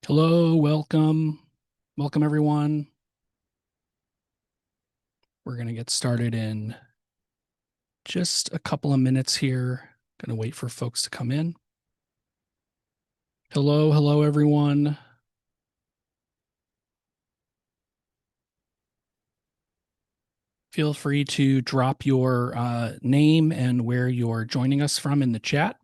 Hello, welcome. Welcome, everyone. We're going to get started in just a couple of minutes here. Going to wait for folks to come in. Hello, everyone. Feel free to drop your name and where you're joining us from in the chat.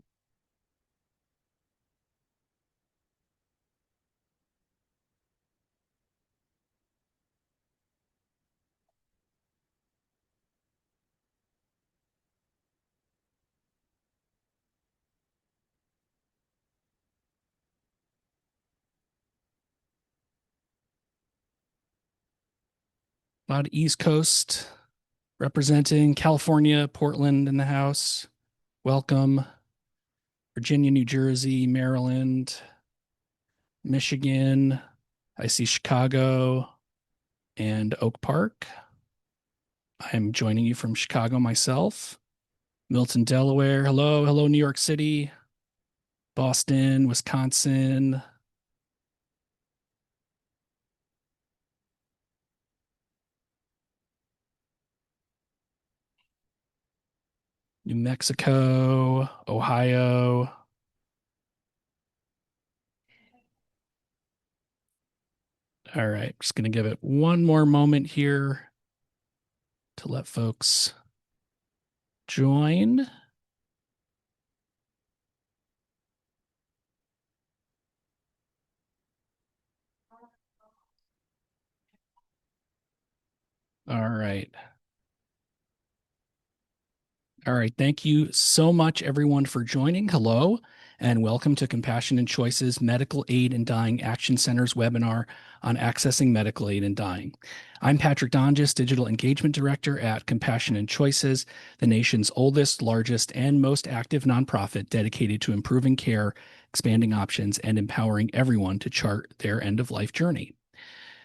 A lot of East Coast representing California, Portland in the house. Welcome. Virginia, New Jersey, Maryland, Michigan. I see Chicago and Oak Park. I'm joining you from Chicago myself. Milton, Delaware. Hello, New York City, Boston, Wisconsin. New Mexico, Ohio. All right, just going to give it one more moment here to let folks join. All right. All right. Thank you so much, everyone, for joining. Hello, and welcome to Compassion and Choices Medical Aid in Dying Action Center's webinar on accessing medical aid in dying. I'm Patrick Donges, Digital Engagement Director at Compassion and Choices, the nation's oldest, largest, and most active nonprofit dedicated to improving care, expanding options, and empowering everyone to chart their end-of-life journey.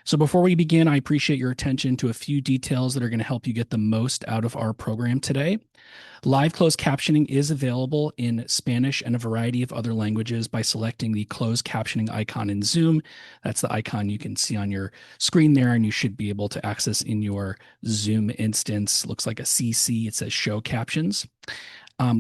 So before we begin, I appreciate your attention to a few details that are going to help you get the most out of our program today. Live closed captioning is available in Spanish and a variety of other languages by selecting the closed captioning icon in Zoom. That's the icon you can see on your screen there, and you should be able to access in your Zoom instance. Looks like a CC. It says show captions.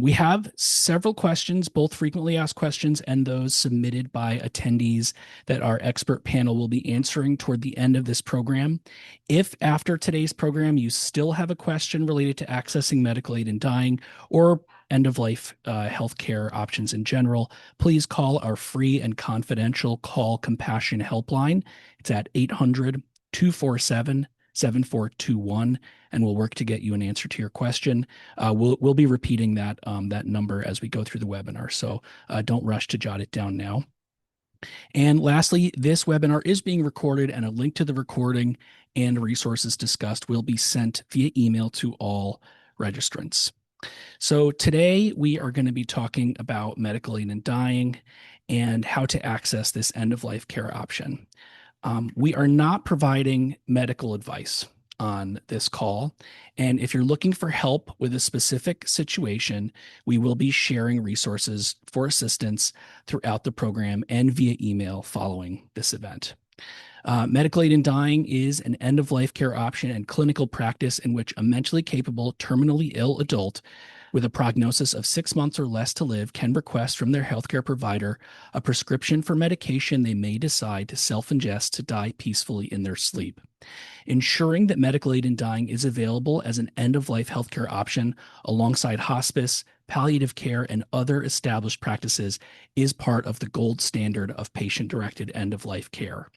We have several questions, both frequently asked questions and those submitted by attendees that our expert panel will be answering toward the end of this program. If after today's program you still have a question related to accessing medical aid in dying or end-of-life healthcare options in general, please call our free and confidential Call Compassion helpline. It's at 800-247-7421, and we'll work to get you an answer to your question. We'll be repeating that number as we go through the webinar, so don't rush to jot it down now. And lastly, this webinar is being recorded, and a link to the recording and resources discussed will be sent via email to all registrants. So today we are going to be talking about medical aid in dying and how to access this end-of-life care option. We are not providing medical advice on this call. And if you're looking for help with a specific situation, we will be sharing resources for assistance throughout the program and via email following this event. Medical aid in dying is an end-of-life care option and clinical practice in which a mentally capable, terminally ill adult with a prognosis of 6 months or less to live can request from their healthcare provider a prescription for medication they may decide to self-ingest to die peacefully in their sleep. Ensuring that medical aid in dying is available as an end-of-life healthcare option alongside hospice, palliative care, and other established practices is part of the gold standard of patient-directed end-of-life care.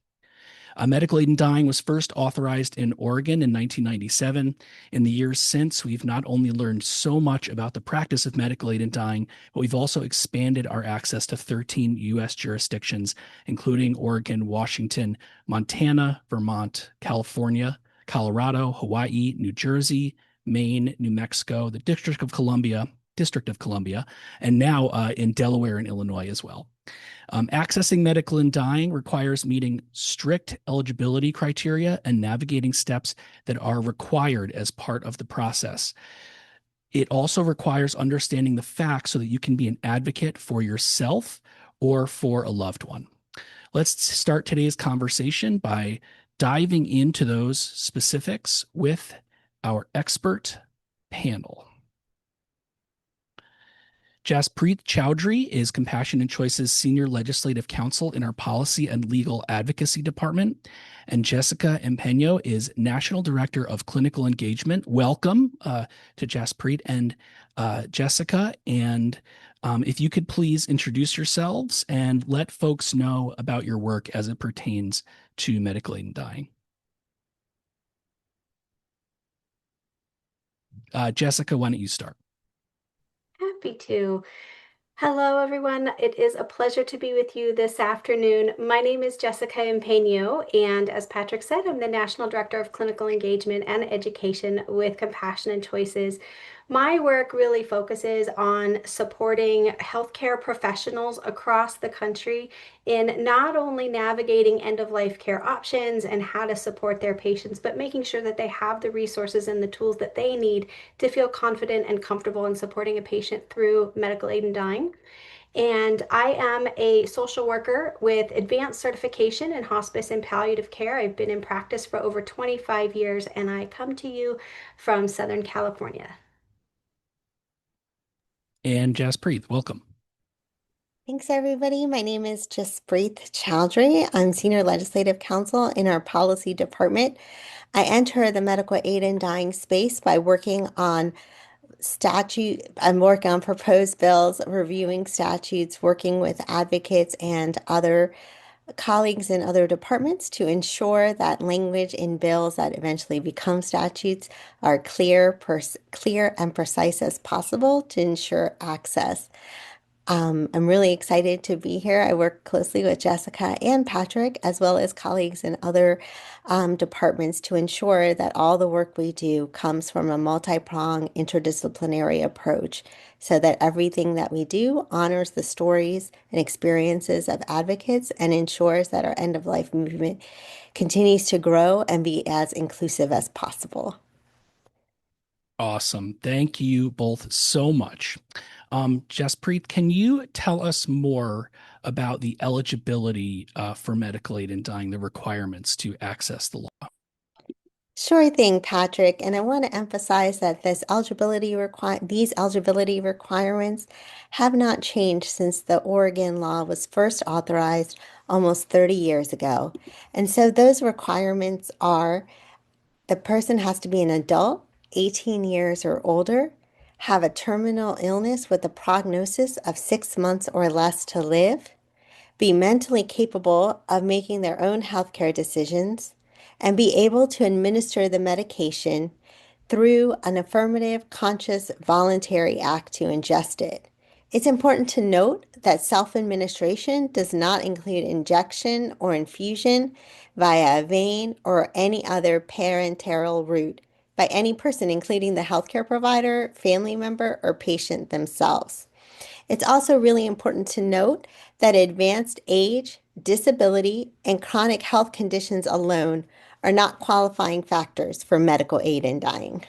Medical aid in dying was first authorized in Oregon in 1997. In the years since, we've not only learned so much about the practice of medical aid in dying, but we've also expanded our access to 13 U.S. jurisdictions, including Oregon, Washington, Montana, Vermont, California, Colorado, Hawaii, New Jersey, Maine, New Mexico, the District of Columbia, and now in Delaware and Illinois as well. Accessing medical in dying requires meeting strict eligibility criteria and navigating steps that are required as part of the process. It also requires understanding the facts so that you can be an advocate for yourself or for a loved one. Let's start today's conversation by diving into those specifics with our expert panel. Jaspreet Chowdhary is Compassion and Choice's Senior Legislative Counsel in our Policy and Legal Advocacy Department. And Jessica Empeño is National Director of Clinical Engagement. Welcome to Jaspreet and Jessica. And if you could please introduce yourselves and let folks know about your work as it pertains to medical aid in dying. Jessica, why don't you start? Happy to. Hello, everyone. It is a pleasure to be with you this afternoon. My name is Jessica Empeño, and as Patrick said, I'm the National Director of Clinical Engagement and Education with Compassion and Choices. My work really focuses on supporting healthcare professionals across the country in not only navigating end-of-life care options and how to support their patients, but making sure that they have the resources and the tools that they need to feel confident and comfortable in supporting a patient through medical aid in dying. And I am a social worker with advanced certification in hospice and palliative care. I've been in practice for over 25 years, and I come to you from Southern California. And Jaspreet, welcome. Thanks, everybody. My name is Jaspreet Chowdhary. I'm Senior Legislative Counsel in our Policy Department. I enter the medical aid in dying space by working on I'm working on proposed bills, reviewing statutes, working with advocates and other colleagues in other departments to ensure that language in bills that eventually become statutes are clear and precise as possible to ensure access. I'm really excited to be here. I work closely with Jessica and Patrick, as well as colleagues in other departments, to ensure that all the work we do comes from a multi-pronged interdisciplinary approach so that everything that we do honors the stories and experiences of advocates and ensures that our end-of-life movement continues to grow and be as inclusive as possible. Awesome. Thank you both so much. Jaspreet, can you tell us more about the eligibility for medical aid in dying, the requirements to access the law? Sure thing, Patrick. And I want to emphasize that these eligibility requirements have not changed since the Oregon law was first authorized almost 30 years ago. And so those requirements are: the person has to be an adult, 18 years or older, have a terminal illness with a prognosis of 6 months or less to live, be mentally capable of making their own healthcare decisions, and be able to administer the medication through an affirmative, conscious, voluntary act to ingest it. It's important to note that self-administration does not include injection or infusion via a vein or any other parenteral route by any person, including the healthcare provider, family member, or patient themselves. It's also really important to note that advanced age, disability, and chronic health conditions alone are not qualifying factors for medical aid in dying.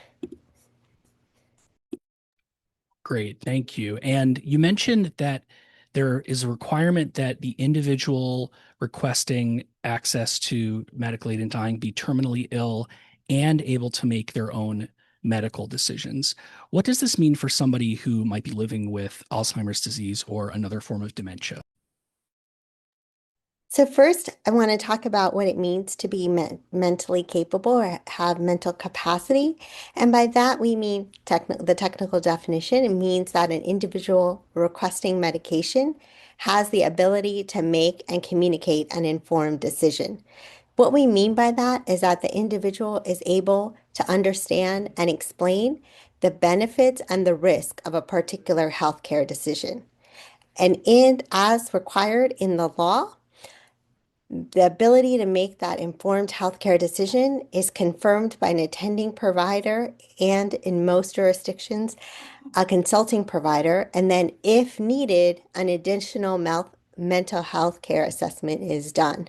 Great, thank you. And you mentioned that there is a requirement that the individual requesting access to medical aid in dying be terminally ill and able to make their own medical decisions. What does this mean for somebody who might be living with Alzheimer's disease or another form of dementia? So first, I want to talk about what it means to be mentally capable or have mental capacity. And by that, we mean the technical definition. It means that an individual requesting medication has the ability to make and communicate an informed decision. What we mean by that is that the individual is able to understand and explain the benefits and the risk of a particular healthcare decision. And as required in the law, the ability to make that informed healthcare decision is confirmed by an attending provider and, in most jurisdictions, a consulting provider. And then, if needed, an additional mental health care assessment is done.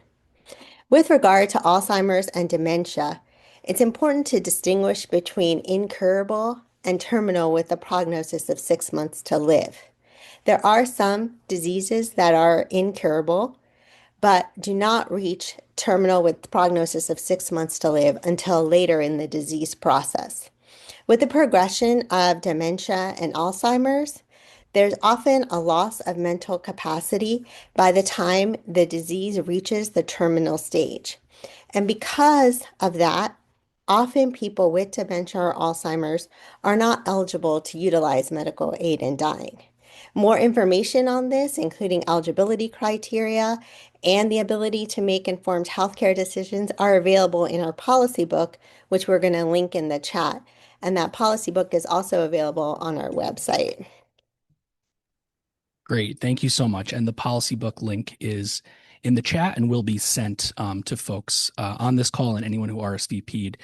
With regard to Alzheimer's and dementia, it's important to distinguish between incurable and terminal with a prognosis of 6 months to live. There are some diseases that are incurable, but do not reach terminal with prognosis of 6 months to live until later in the disease process. With the progression of dementia and Alzheimer's, there's often a loss of mental capacity by the time the disease reaches the terminal stage. And because of that, often people with dementia or Alzheimer's are not eligible to utilize medical aid in dying. More information on this, including eligibility criteria and the ability to make informed healthcare decisions, are available in our policy book, which we're going to link in the chat. And that policy book is also available on our website. Great. Thank you so much. And the policy book link is in the chat and will be sent to folks on this call and anyone who RSVP'd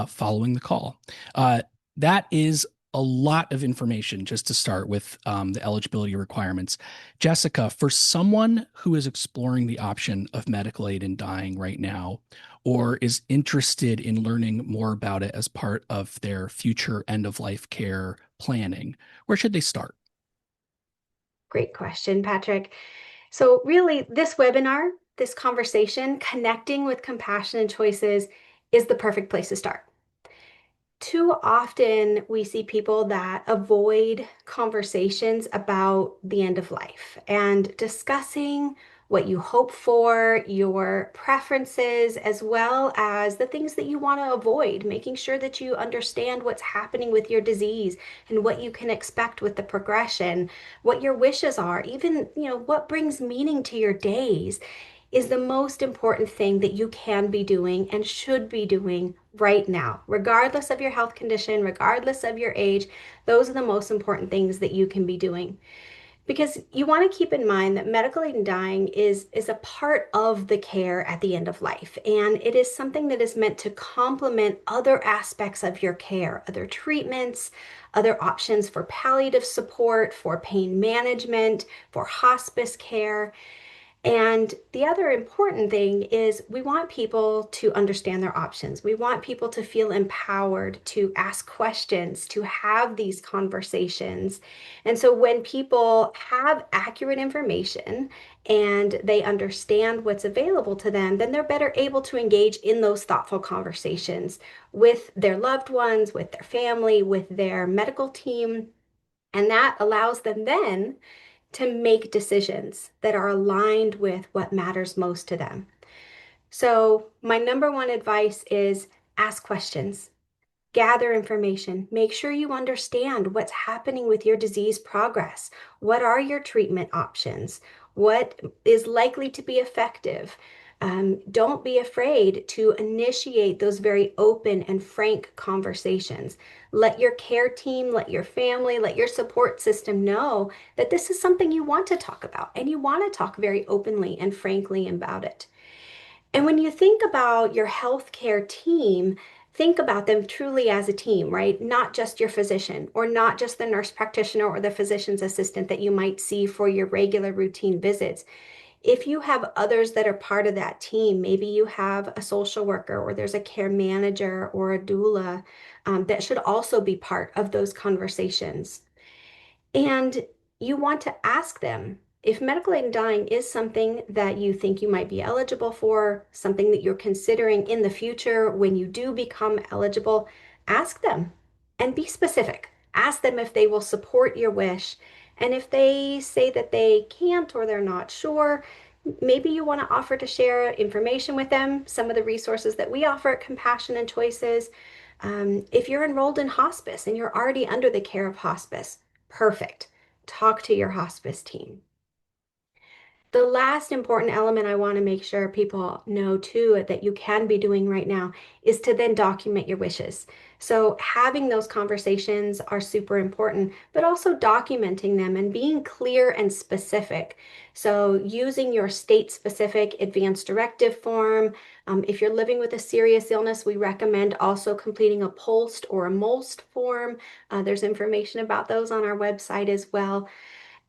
following the call. That is a lot of information just to start with the eligibility requirements. Jessica, for someone who is exploring the option of medical aid in dying right now, or is interested in learning more about it as part of their future end-of-life care planning, where should they start? Great question, Patrick. So really, this webinar, this conversation, connecting with compassion and choices is the perfect place to start. Too often we see people that avoid conversations about the end of life and discussing what you hope for, your preferences, as well as the things that you want to avoid, making sure that you understand what's happening with your disease and what you can expect with the progression, what your wishes are, even, what brings meaning to your days is the most important thing that you can be doing and should be doing right now, regardless of your health condition, regardless of your age. Those are the most important things that you can be doing. Because you want to keep in mind that medical aid in dying is a part of the care at the end of life. And it is something that is meant to complement other aspects of your care, other treatments, other options for palliative support, for pain management, for hospice care. And the other important thing is we want people to understand their options. We want people to feel empowered to ask questions, to have these conversations. And so when people have accurate information and they understand what's available to them, then they're better able to engage in those thoughtful conversations with their loved ones, with their family, with their medical team. And that allows them then to make decisions that are aligned with what matters most to them. So, my number one advice is ask questions, gather information, make sure you understand what's happening with your disease progress. What are your treatment options? What is likely to be effective? Don't be afraid to initiate those very open and frank conversations. Let your care team, let your family, let your support system know that this is something you want to talk about and you want to talk very openly and frankly about it. And when you think about your healthcare team, think about them truly as a team, right? Not just your physician or not just the nurse practitioner or the physician's assistant that you might see for your regular routine visits. If you have others that are part of that team, maybe you have a social worker or there's a care manager or a doula that should also be part of those conversations. And you want to ask them if medical aid in dying is something that you think you might be eligible for, something that you're considering in the future when you do become eligible, ask them and be specific. Ask them if they will support your wish. And if they say that they can't or they're not sure, maybe you want to offer to share information with them, some of the resources that we offer at Compassion and Choices. If you're enrolled in hospice and you're already under the care of hospice, perfect. Talk to your hospice team. The last important element I want to make sure people know too that you can be doing right now is to then document your wishes. So having those conversations are super important, but also documenting them and being clear and specific. So using your state-specific advance directive form. If you're living with a serious illness, we recommend also completing a POLST or a MOLST form. There's information about those on our website as well.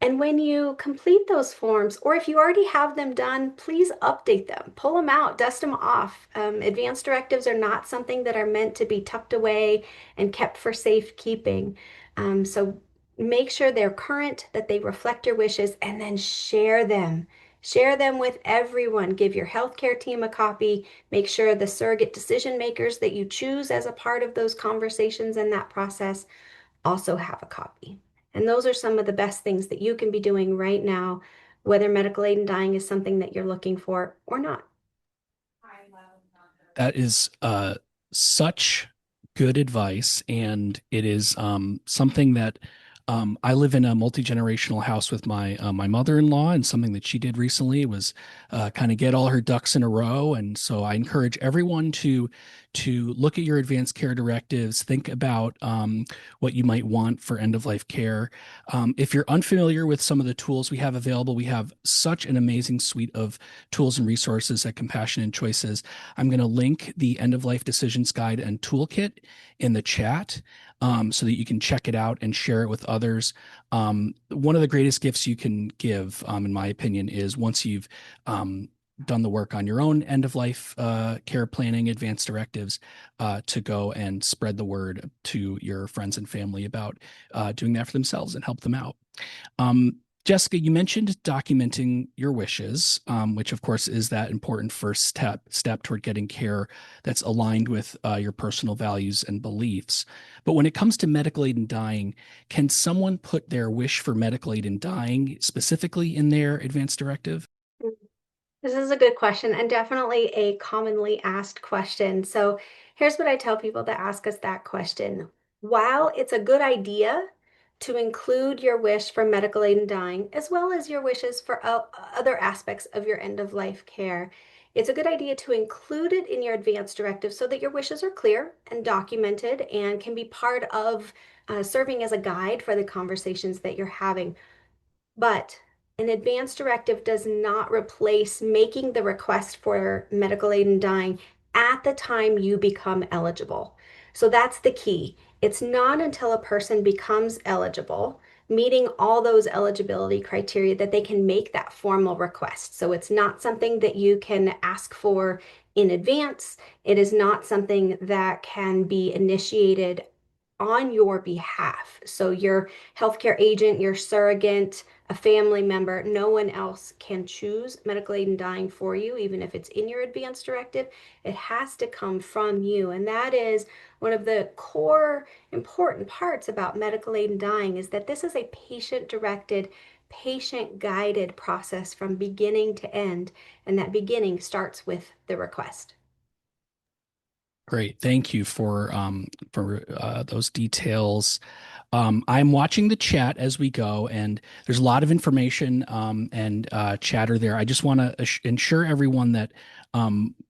And when you complete those forms, or if you already have them done, please update them, pull them out, dust them off. Advanced directives are not something that are meant to be tucked away and kept for safekeeping. So make sure they're current, that they reflect your wishes, and then share them. Share them with everyone. Give your healthcare team a copy. Make sure the surrogate decision makers that you choose as a part of those conversations and that process also have a copy. And those are some of the best things that you can be doing right now, whether medical aid in dying is something that you're looking for or not. That is such good advice, and it is something that I live in a multi-generational house with my mother-in-law, and something that she did recently was kind of get all her ducks in a row. And so I encourage everyone to look at your advanced care directives, think about what you might want for end-of-life care. If you're unfamiliar with some of the tools we have available, we have such an amazing suite of tools and resources at Compassion and Choices. I'm going to link the end of life decisions guide and toolkit in the chat so that you can check it out and share it with others. One of the greatest gifts you can give, in my opinion, is once you've done the work on your own end of life care planning, advanced directives, to go and spread the word to your friends and family about doing that for themselves and help them out. Jessica, you mentioned documenting your wishes, which of course is that important first step toward getting care that's aligned with your personal values and beliefs. But when it comes to medical aid in dying, can someone put their wish for medical aid in dying specifically in their advance directive? This is a good question and definitely a commonly asked question. So here's what I tell people that ask us that question. While it's a good idea to include your wish for medical aid in dying, as well as your wishes for other aspects of your end of life care, it's a good idea to include it in your advance directive so that your wishes are clear and documented and can be part of serving as a guide for the conversations that you're having. But an advance directive does not replace making the request for medical aid in dying at the time you become eligible. So that's the key. It's not until a person becomes eligible, meeting all those eligibility criteria, that they can make that formal request. So it's not something that you can ask for in advance. It is not something that can be initiated on your behalf. So your healthcare agent, your surrogate, a family member, no one else can choose medical aid in dying for you, even if it's in your advance directive. It has to come from you. And that is one of the core important parts about medical aid in dying, is that this is a patient-directed, patient-guided process from beginning to end. And that beginning starts with the request. Great. Thank you for those details. I'm watching the chat as we go, and there's a lot of information and chatter there. I just want to ensure everyone that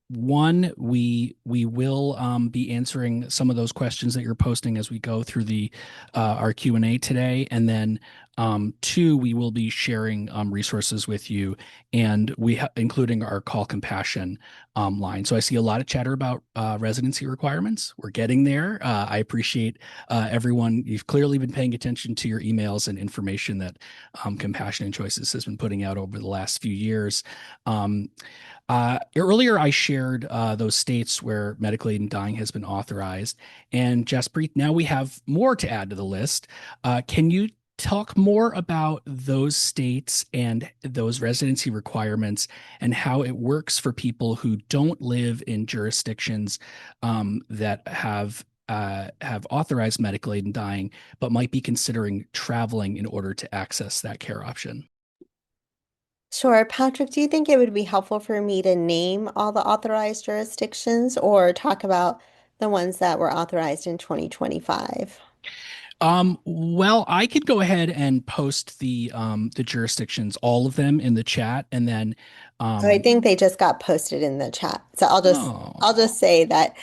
one, we will be answering some of those questions that you're posting as we go through the our Q&A today, and then two, we will be sharing resources with you, and including our Call Compassion line. So I see a lot of chatter about residency requirements. We're getting there. I appreciate everyone. You've clearly been paying attention to your emails and information that Compassion and Choices has been putting out over the last few years. Earlier, I shared those states where medical aid in dying has been authorized. And Jaspreet, now we have more to add to the list. Can you talk more about those states and those residency requirements and how it works for people who don't live in jurisdictions that have authorized medical aid in dying, but might be considering traveling in order to access that care option? Sure. Patrick, do you think it would be helpful for me to name all the authorized jurisdictions or talk about the ones that were authorized in 2025? Well, I could go ahead and post the jurisdictions, all of them in the chat, and then So I um think they just got posted in the chat. So oh, I'll just say that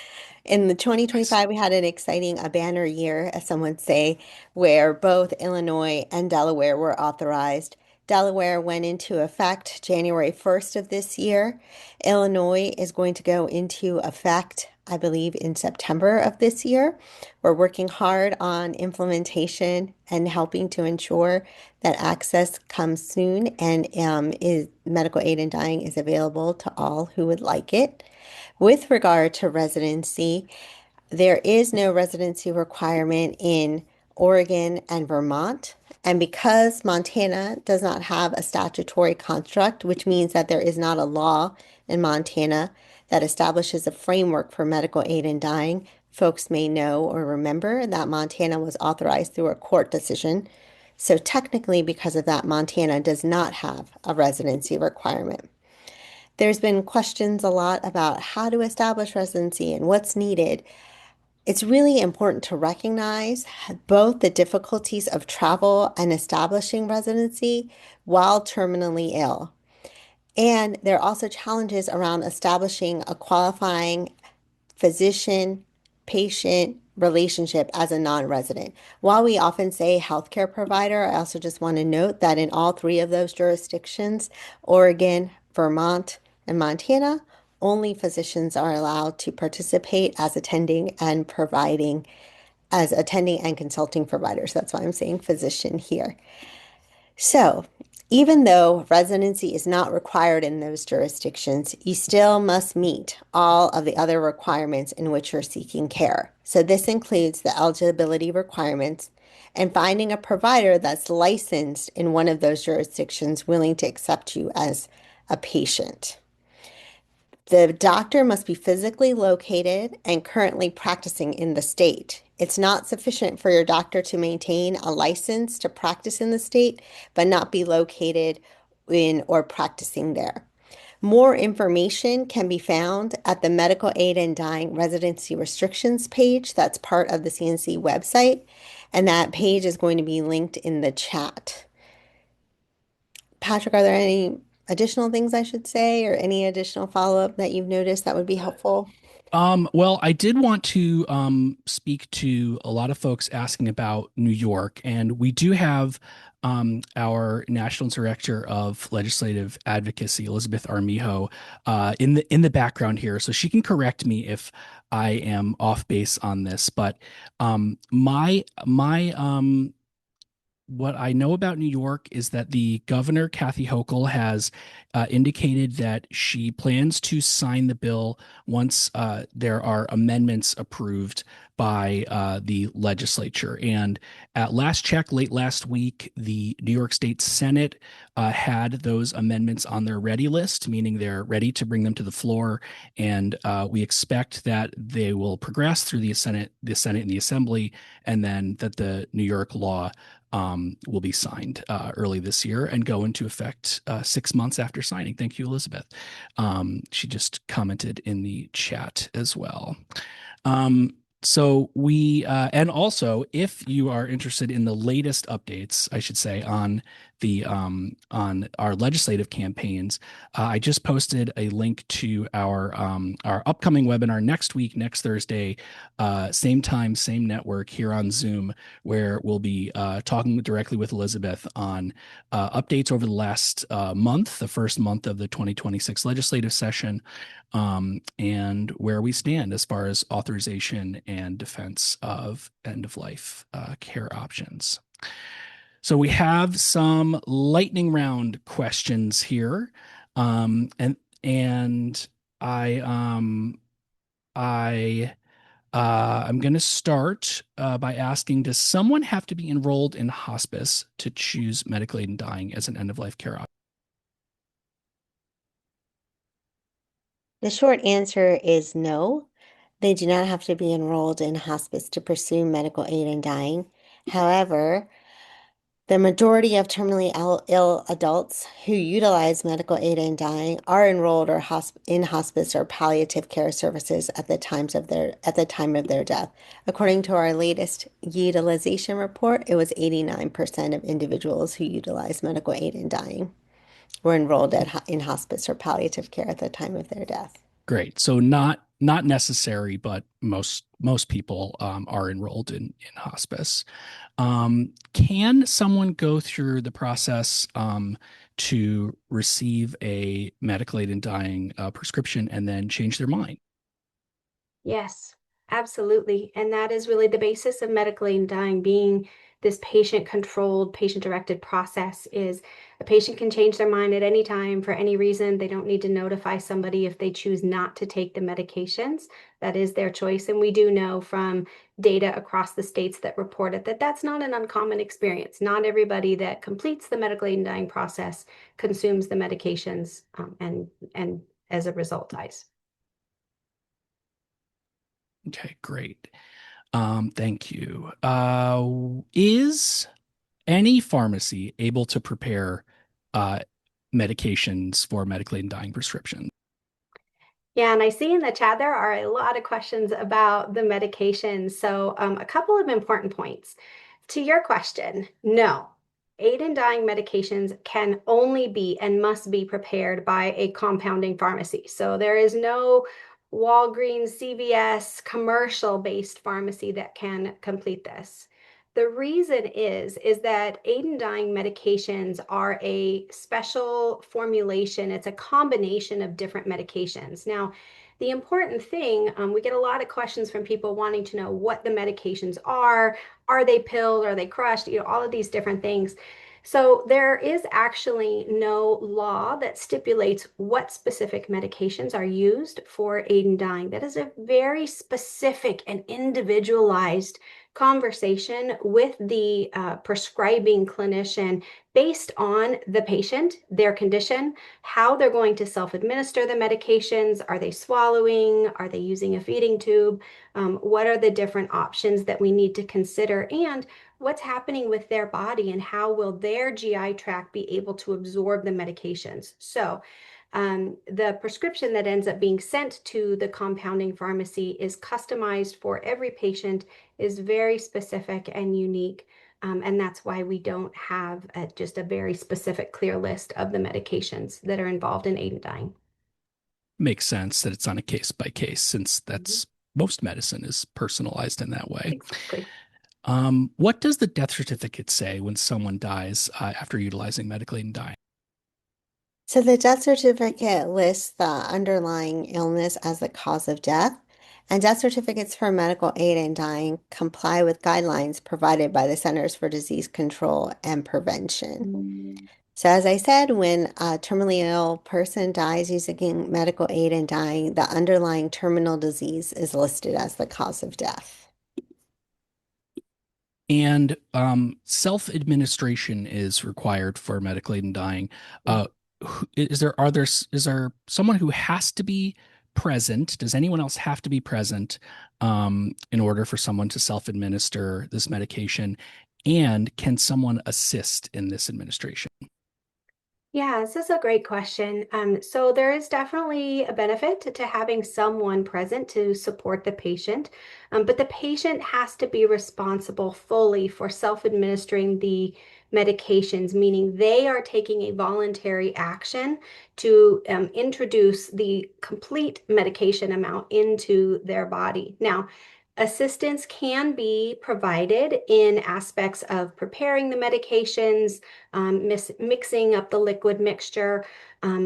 in the 2025 we had an exciting a banner year, as some would say, where both Illinois and Delaware were authorized. Delaware went into effect January 1st of this year. Illinois is going to go into effect, I believe, in September of this year. We're working hard on implementation and helping to ensure that access comes soon and is medical aid in dying is available to all who would like it. With regard to residency, there is no residency requirement in Oregon, and Vermont. And because Montana does not have a statutory construct, which means that there is not a law in Montana that establishes a framework for medical aid in dying, folks may know or remember that Montana was authorized through a court decision. So technically, because of that, Montana does not have a residency requirement. There's been questions a lot about how to establish residency and what's needed. It's really important to recognize both the difficulties of travel and establishing residency while terminally ill. And there are also challenges around establishing a qualifying physician patient relationship as a non-resident. While we often say healthcare provider, I also just want to note that in all three of those jurisdictions, Oregon, Vermont, and Montana, only physicians are allowed to participate as attending and providing, as attending and consulting providers. That's why I'm saying physician here. So, even though residency is not required in those jurisdictions, you still must meet all of the other requirements in which you're seeking care. So, this includes the eligibility requirements and finding a provider that's licensed in one of those jurisdictions willing to accept you as a patient. The doctor must be physically located and currently practicing in the state. It's not sufficient for your doctor to maintain a license to practice in the state, but not be located in or practicing there. More information can be found at the Medical Aid in Dying Residency Restrictions page. That's part of the CNC website, and that page is going to be linked in the chat. Patrick, are there any additional things I should say or any additional follow-up that you've noticed that would be helpful? Well, I did want to speak to a lot of folks asking about New York, and we do have our National Director of Legislative Advocacy, Elizabeth Armijo, in the background here, so she can correct me if I am off base on this. But my what I know about New York is that the governor, Kathy Hochul, has indicated that she plans to sign the bill once there are amendments approved by the legislature. And at last check, late last week, the New York State Senate had those amendments on their ready list, meaning they're ready to bring them to the floor. And we expect that they will progress through the Senate and the Assembly, and then that the New York law will be signed early this year and go into effect 6 months after signing. Thank you, Elizabeth. She just commented in the chat as well. So we, and also, if you are interested in the latest updates, I should say, on on our legislative campaigns, I just posted a link to our upcoming webinar next week, next Thursday, same time, same network here on Zoom, where we'll be talking directly with Elizabeth on updates over the last month, the first month of the 2026 legislative session, and where we stand as far as authorization and defense of end-of-life care options. So we have some lightning round questions here, and I'm going to start by asking: does someone have to be enrolled in hospice to choose medical aid in dying as an end-of-life care option? The short answer is no. They do not have to be enrolled in hospice to pursue medical aid in dying. However, the majority of terminally ill adults who utilize medical aid in dying are enrolled or in hospice or palliative care services at the time of their death. According to our latest utilization report, it was 89% of individuals who utilize medical aid in dying were enrolled in hospice or palliative care at the time of their death. Great. So not necessary, but most people are enrolled in hospice. Can someone go through the process to receive a medical aid in dying prescription and then change their mind? Yes, absolutely. And that is really the basis of medical aid in dying, being this patient-controlled, patient-directed process is a patient can change their mind at any time for any reason. They don't need to notify somebody if they choose not to take the medications. That is their choice. And we do know from data across the states that reported that that's not an uncommon experience. Not everybody that completes the medical aid in dying process consumes the medications and as a result dies. Okay, great. Thank you. Is any pharmacy able to prepare uh, medications for medically and dying prescriptions? Yeah, and I see in the chat there are a lot of questions about the medications. So a couple of important points. To your question, no. Aid in dying medications can only be and must be prepared by a compounding pharmacy. So there is no Walgreens, CVS, commercial-based pharmacy that can complete this. The reason is that aid in dying medications are a special formulation. It's a combination of different medications. Now, the important thing, we get a lot of questions from people wanting to know what the medications are. Are they pilled? Are they crushed? All of these different things. So there is actually no law that stipulates what specific medications are used for aid in dying. That is a very specific and individualized conversation with the prescribing clinician based on the patient, their condition, how they're going to self-administer the medications. Are they swallowing? Are they using a feeding tube? What are the different options that we need to consider? And what's happening with their body and how will their GI tract be able to absorb the medications? So the prescription that ends up being sent to the compounding pharmacy is customized for every patient, is very specific and unique. And that's why we don't have just a very specific, clear list of the medications that are involved in aid in dying. Makes sense that it's on a case by case, since that's most medicine is personalized in that way. Exactly. What does the death certificate say when someone dies after utilizing medically and dying? So the death certificate lists the underlying illness as the cause of death, and death certificates for medical aid in dying comply with guidelines provided by the Centers for Disease Control and Prevention. So as I said, when a terminally ill person dies using medical aid in dying, the underlying terminal disease is listed as the cause of death. And self-administration is required for medical aid in dying. Is there someone who has to be present? Does anyone else have to be present in order for someone to self-administer this medication? And can someone assist in this administration? Yeah, this is a great question. So there is definitely a benefit to having someone present to support the patient, but the patient has to be responsible fully for self-administering the medications, meaning they are taking a voluntary action to introduce the complete medication amount into their body. Now, assistance can be provided in aspects of preparing the medications, mixing up the liquid mixture,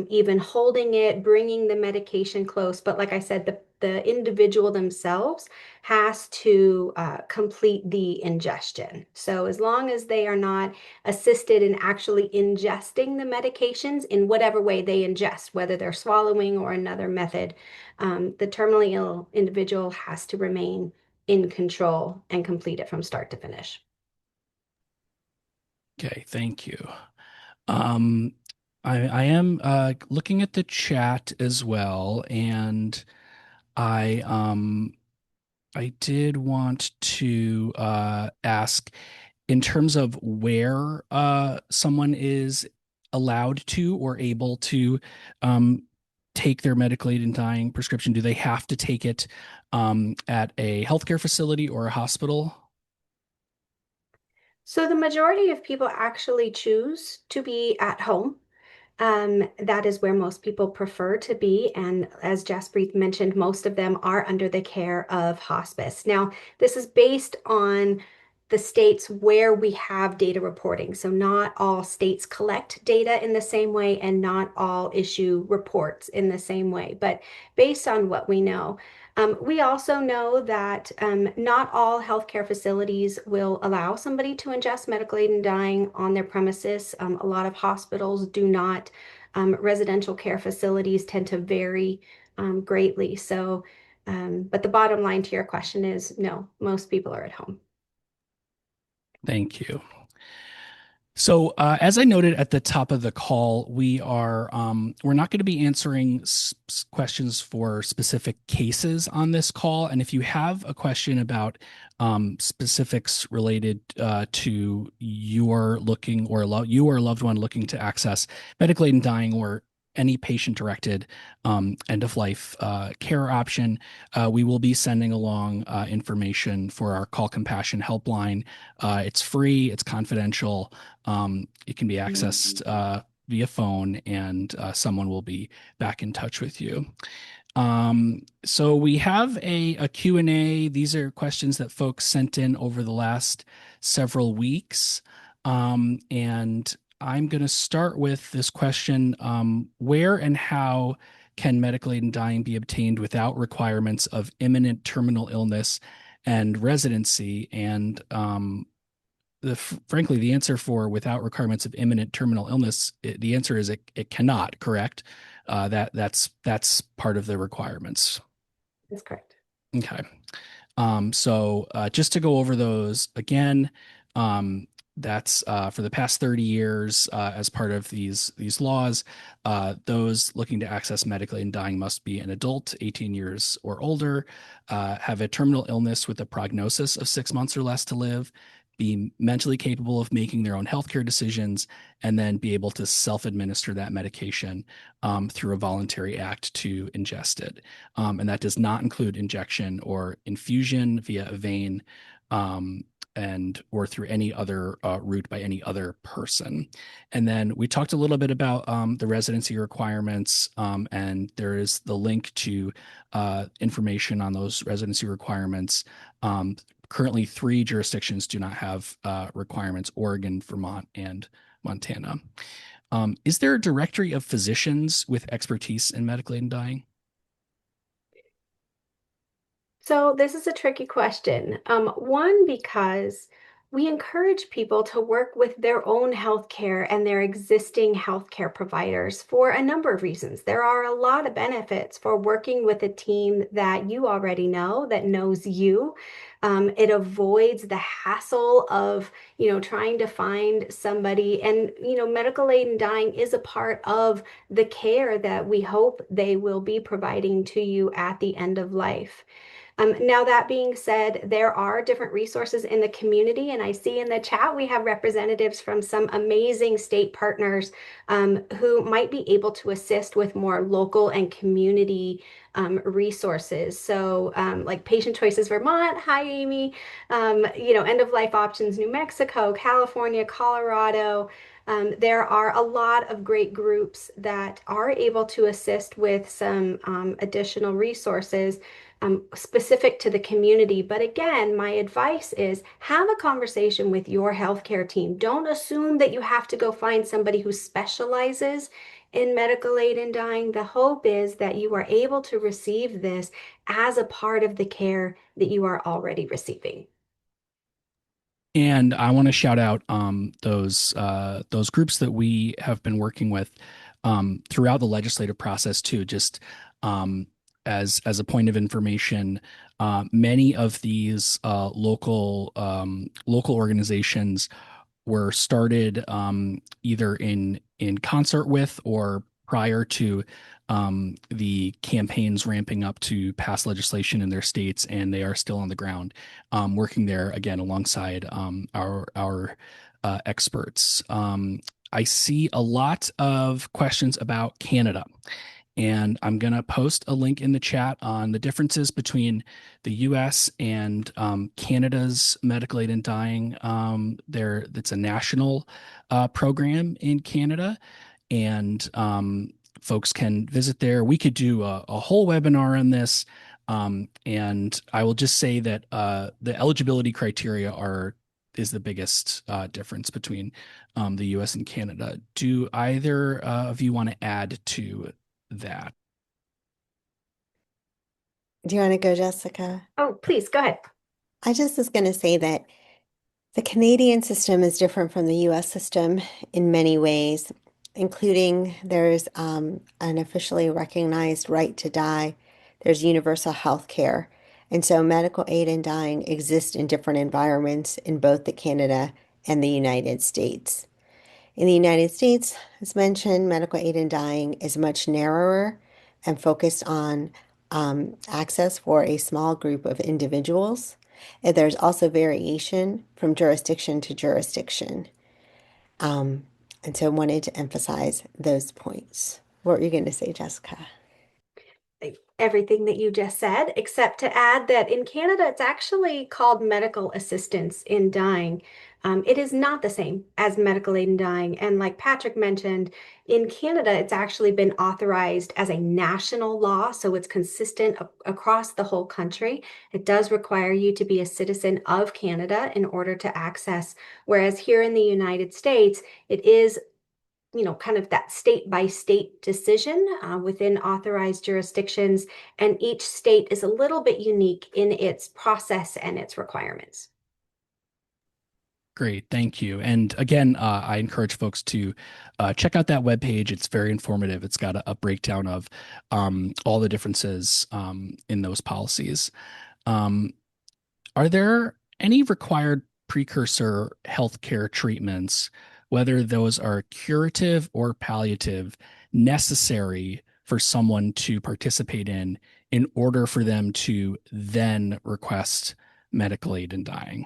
even holding it, bringing the medication close. But like I said, the individual themselves has to complete the ingestion. So as long as they are not assisted in actually ingesting the medications in whatever way they ingest, whether they're swallowing or another method, the terminally ill individual has to remain in control and complete it from start to finish. Okay, thank you. Um, I am looking at the chat as well, and I I did want to ask in terms of where someone is allowed to or able to um, take their medical aid in dying prescription. Do they have to take it at a healthcare facility or a hospital? So the majority of people actually choose to be at home. That is where most people prefer to be. And as Jaspreet mentioned, most of them are under the care of hospice. Now, this is based on the states where we have data reporting. So not all states collect data in the same way and not all issue reports in the same way. But based on what we know, We also know that not all healthcare facilities will allow somebody to ingest medical aid in dying on their premises. A lot of hospitals do not. Residential care facilities tend to vary greatly. So, but the bottom line to your question is no, most people are at home. Thank you. So, as I noted at the top of the call, we're not going to be answering questions for specific cases on this call. And if you have a question about specifics related to your looking or you or a loved one looking to access medical aid in dying or any patient-directed end-of-life care option, we will be sending along information for our Call Compassion helpline. It's free, it's confidential. It can be accessed via phone, and someone will be back in touch with you. So we have a Q&A. These are questions that folks sent in over the last several weeks. And I'm going to start with this question. Where and how can medical aid in dying be obtained without requirements of imminent terminal illness and residency? And frankly, the answer for without requirements of imminent terminal illness, the answer is it cannot, correct? That's part of the requirements. That's correct. Okay. So just to go over those again, that's for the past 30 years as part of these laws. Those looking to access medical aid in dying must be an adult, 18 years or older, have a terminal illness with a prognosis of 6 months or less to live, be mentally capable of making their own healthcare decisions, and then be able to self-administer that medication through a voluntary act to ingest it. And that does not include injection or infusion via a vein or through any other route by any other person. And then we talked a little bit about the residency requirements, and there is the link to information on those residency requirements. Currently, 3 jurisdictions do not have requirements: Oregon, Vermont, and Montana. Is there a directory of physicians with expertise in medical aid in dying? So this is a tricky question. One, because we encourage people to work with their own healthcare and their existing healthcare providers for a number of reasons. There are a lot of benefits for working with a team that you already know, that knows you. It avoids the hassle of, trying to find somebody. And, medical aid in dying is a part of the care that we hope they will be providing to you at the end of life. Now, that being said, there are different resources in the community, and I see in the chat we have representatives from some amazing state partners who might be able to assist with more local and community resources. So, like Patient Choices Vermont, hi Amy, End of Life Options New Mexico, California, Colorado. There are a lot of great groups that are able to assist with some additional resources specific to the community. But again, my advice is have a conversation with your healthcare team. Don't assume that you have to go find somebody who specializes in medical aid in dying. The hope is that you are able to receive this as a part of the care that you are already receiving. And I want to shout out those groups that we have been working with throughout the legislative process too. Just as a point of information, many of these local organizations were started either in concert with or prior to the campaigns ramping up to pass legislation in their states, and they are still on the ground working there again alongside our experts. I see a lot of questions about Canada. And I'm going to post a link in the chat on the differences between the US and Canada's medical aid in dying. It's a national program in Canada, and folks can visit there. We could do a whole webinar on this. And I will just say that the eligibility criteria is the biggest difference between the US and Canada. Do either of you want to add to that? Do you want to go, Jessica? Oh, please go ahead. I just was going to say that the Canadian system is different from the US system in many ways, including there's an officially recognized right to die, there's universal health care. And so medical aid in dying exists in different environments in both the Canada and the United States. In the United States, as mentioned, medical aid in dying is much narrower and focused on access for a small group of individuals. And there's also variation from jurisdiction to jurisdiction. Um, and so I wanted to emphasize those points. What were you going to say, Jessica? Everything that you just said, except to add that in Canada, it's actually called medical assistance in dying. It is not the same as medical aid in dying. And like Patrick mentioned, in Canada, it's actually been authorized as a national law. So it's consistent across the whole country. It does require you to be a citizen of Canada in order to access, whereas here in the United States, it is kind of that state by state decision within authorized jurisdictions. And each state is a little bit unique in its process and its requirements. Great, thank you. And again, I encourage folks to check out that webpage. It's very informative. It's got a breakdown of all the differences in those policies. Um, are there any required precursor healthcare treatments, whether those are curative or palliative, necessary for someone to participate in order for them to then request medical aid in dying?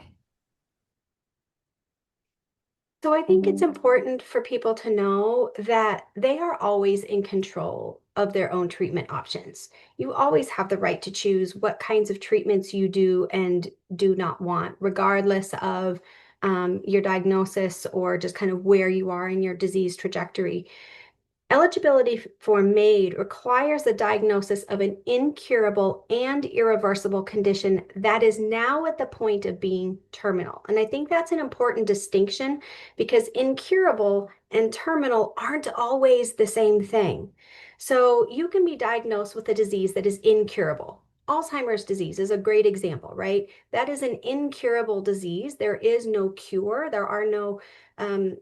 So I think it's important for people to know that they are always in control of their own treatment options. You always have the right to choose what kinds of treatments you do and do not want, regardless of your diagnosis or just kind of where you are in your disease trajectory. Eligibility for MAID requires the diagnosis of an incurable and irreversible condition that is now at the point of being terminal. And I think that's an important distinction because incurable and terminal aren't always the same thing. So you can be diagnosed with a disease that is incurable. Alzheimer's disease is a great example, right? That is an incurable disease. There is no cure. There are no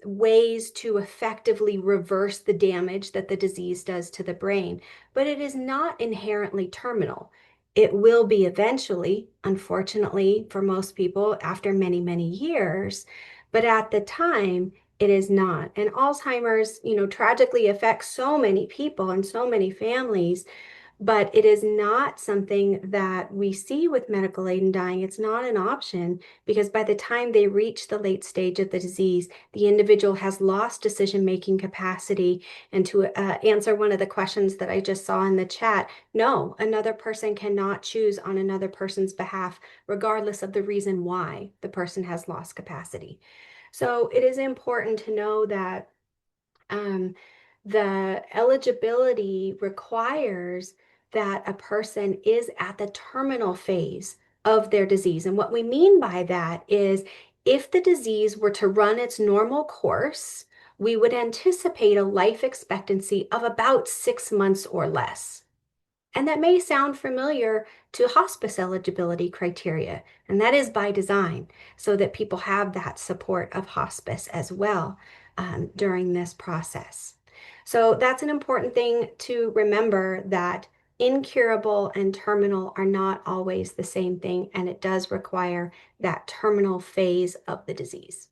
ways to effectively reverse the damage that the disease does to the brain, but it is not inherently terminal. It will be eventually, unfortunately, for most people after many, many years, but at the time, it is not. And Alzheimer's, tragically affects so many people and so many families, but it is not something that we see with medical aid in dying. It's not an option because by the time they reach the late stage of the disease, the individual has lost decision-making capacity. And to answer one of the questions that I just saw in the chat, no, another person cannot choose on another person's behalf, regardless of the reason why the person has lost capacity. So it is important to know that um, the eligibility requires that a person is at the terminal phase of their disease. And what we mean by that is if the disease were to run its normal course, we would anticipate a life expectancy of about 6 months or less. And that may sound familiar to hospice eligibility criteria, and that is by design so that people have that support of hospice as well during this process. So that's an important thing to remember that incurable and terminal are not always the same thing, and it does require that terminal phase of the disease.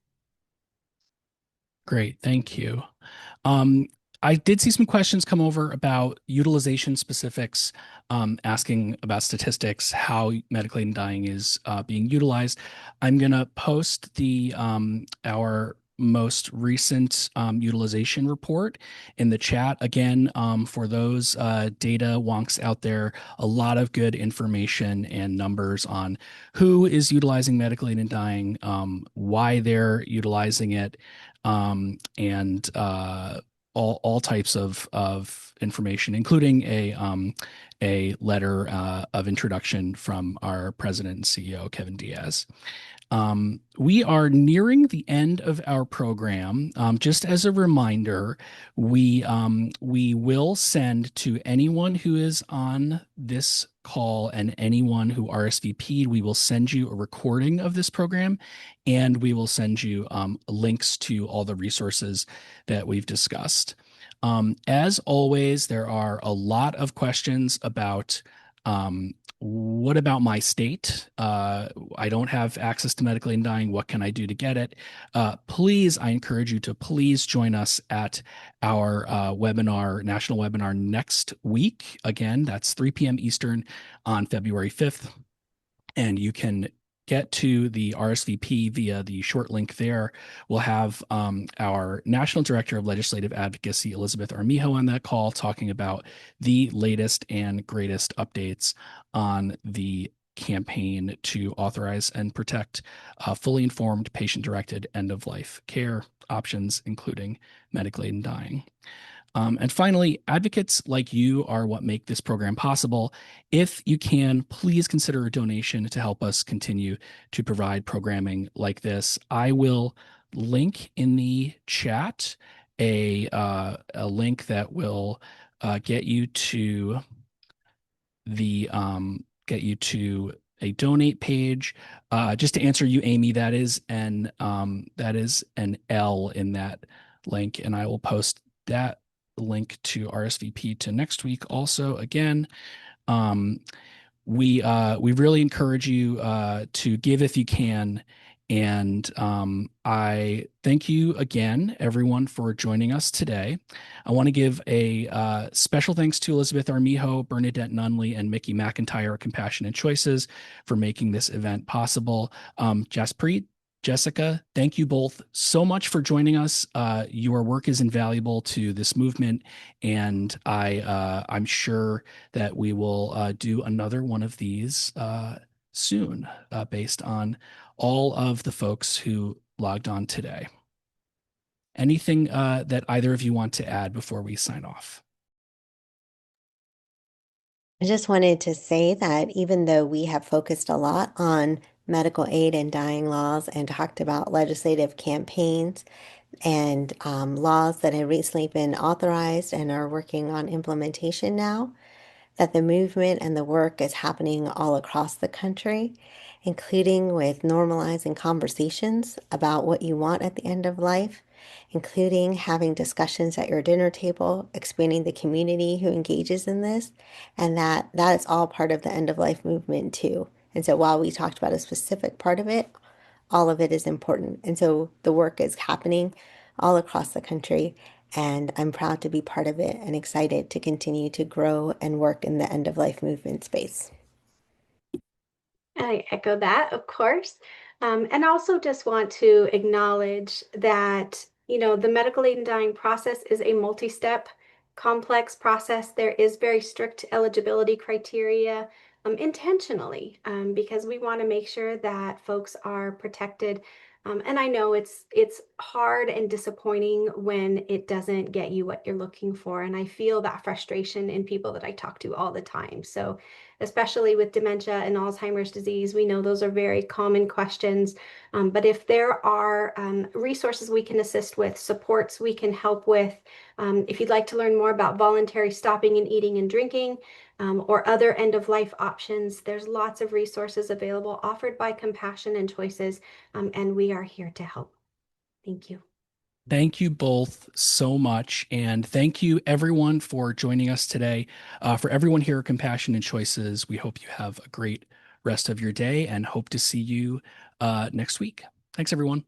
Great, thank you. Um, I did see some questions come over about utilization specifics, asking about statistics, how medical aid in dying is being utilized. I'm going to post the our most recent utilization report in the chat. Again, for those data wonks out there, a lot of good information and numbers on who is utilizing medical aid in dying, why they're utilizing it, and all types of information, including a letter of introduction from our president and CEO, Kevin Diaz. We are nearing the end of our program. Just as a reminder, we will send to anyone who is on this call and anyone who RSVP'd, we will send you a recording of this program, and we will send you links to all the resources that we've discussed. As always, there are a lot of questions about what about my state? I don't have access to medical aid in dying. What can I do to get it? Please, I encourage you to please join us at our national webinar next week. Again, that's 3 p.m. Eastern on February 5th. And you can get to the RSVP via the short link there. We'll have our National Director of Legislative Advocacy, Elizabeth Armijo, on that call talking about the latest and greatest updates on the campaign to authorize and protect fully informed, patient-directed end-of-life care options, including medical aid in dying. And finally, advocates like you are what make this program possible. If you can, please consider a donation to help us continue to provide programming like this. I will link in the chat a link that will get you to a donate page. Just to answer you, Amy, that is an L in that link, and I will post that link to RSVP to next week. Also, again, we really encourage you to give if you can. And I thank you again, everyone, for joining us today. I want to give a special thanks to Elizabeth Armijo, Bernadette Nunley, and Mickey McIntyre at Compassionate Choices for making this event possible. Jaspreet, Jessica, thank you both so much for joining us. Your work is invaluable to this movement, and I'm sure that we will do another one of these soon, based on all of the folks who logged on today. Anything that either of you want to add before we sign off? I just wanted to say that even though we have focused a lot on medical aid and dying laws and talked about legislative campaigns and laws that have recently been authorized and are working on implementation now, that the movement and the work is happening all across the country, including with normalizing conversations about what you want at the end of life, including having discussions at your dinner table, expanding the community who engages in this, and that is all part of the end of life movement too. And so while we talked about a specific part of it, all of it is important. And so the work is happening all across the country, and I'm proud to be part of it and excited to continue to grow and work in the end of life movement space. I echo that, of course. And also just want to acknowledge that, the medical aid in dying process is a multi-step, complex process. There is very strict eligibility criteria, intentionally, because we want to make sure that folks are protected. And I know it's hard and disappointing when it doesn't get you what you're looking for. And I feel that frustration in people that I talk to all the time. So especially with dementia and Alzheimer's disease, we know those are very common questions. But if there are resources we can assist with, supports we can help with, if you'd like to learn more about voluntary stopping and eating and drinking, or other end-of-life options, there's lots of resources available offered by Compassion and Choices, and we are here to help. Thank you. Thank you both so much. And thank you, everyone, for joining us today. For everyone here at Compassion and Choices, we hope you have a great rest of your day and hope to see you next week. Thanks, everyone.